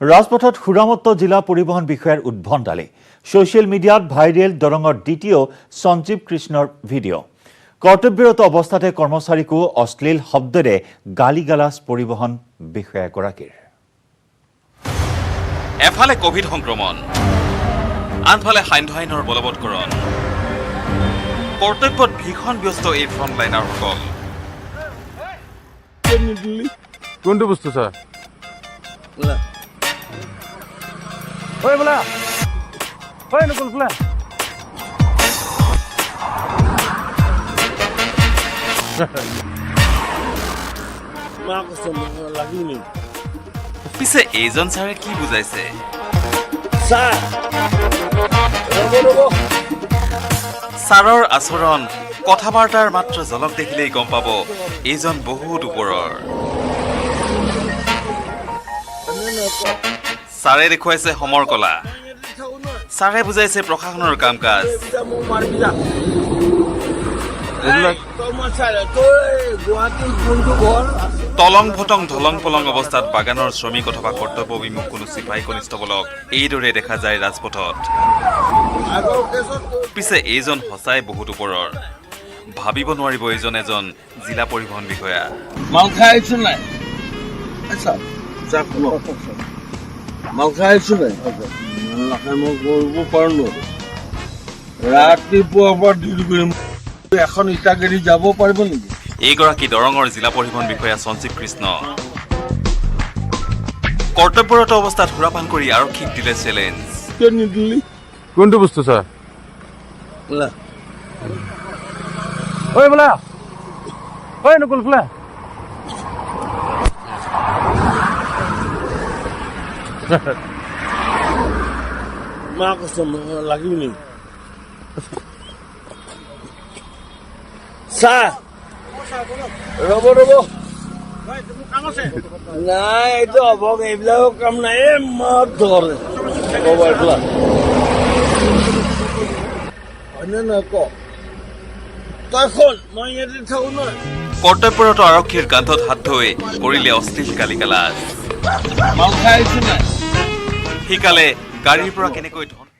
ৰাজপথত সুৰামত্ত জিলা পৰিবহণ বিষয়াৰ উদ্ভণ্ডালি সোশ্যাল মিডিয়াত ভাইৰেল দৰঙৰ দ্বিতীয় সঞ্জীৱ কৃষ্ণৰ ভিডিঅ' কৰ্তব্যৰত অৱস্থাতে কৰ্মচাৰীকো অশ্লীল শব্দৰে গালিগালাজ পৰিবহণ বিষয়াগৰাকীৰ এফালে কোভিড সংক্ৰমণ আনফালে সান্ধ্য আইনৰ বলবৎকৰণ কৰ্তব্যত ভীষণ ব্যস্ত এই ফ্ৰণ্টলাইনাৰসকল কোনটো বস্তু স্যাৰ ওই বলা ওই নকুল বলা পিছে এইজন ছাৰে কি বুজাইছে ছাৰৰ আচৰণ কথা বাৰ্তাৰ মাত্ৰ ঝলক দেখিলেই গম পাব এইজন বহুত ওপৰৰ ছাৰে দেখুৱাইছে সমৰ কলা ছাৰে বুজাইছে প্ৰশাসনৰ কাম কাজ তলং ভটং ধলং পলং অৱস্থাত বাগানৰ শ্ৰমিক অথবা কৰ্তব্য বিমুখ কোনো চিপাহী কনিষ্টবলক এইদৰে দেখা যায় ৰাজপথত পিছে এইজন সঁচাই বহুত ওপৰৰ ভাবিব নোৱাৰিব এইজন এজন জিলা পৰিবহণ বিষয়া মাল খাই আহিছো নাই আচ্ছা যাক মাল খাই আহিছো নাই নাখাই মই কৰিব পাৰো ৰাতিপুৱাৰ পৰা ডিউটি কৰিম এখন ইটা গাড়ী যাব পাৰিব নেকি এইগৰাকী দৰঙৰ জিলা পৰিবহণ বিষয়া সঞ্জীৱ কৃষ্ণ কৰ্তব্যৰত অৱস্থাত সুৰাপান কৰি আৰক্ষীক দিলে চেলেঞ্জ নিদিলি কোনটো বস্তু স্যার ওই বলা ওই নকুল বলা মা কষ্ট লাগিব নেকি চাহ ৰ'ব নাই এইটো হ'ব এইবিলাকৰ কাম নাই মাত ধৰে ক তই শুন মই ইয়াতে থাকো নহয় কৰ্তব্যৰত আৰক্ষীৰ কান্ধত হাত ধৰি কৰিলে অশ্লীল গালিগালাজ মাল খাই আহিছো নাই শিকালে গাড়ীৰ পৰা কেনেকৈ ধন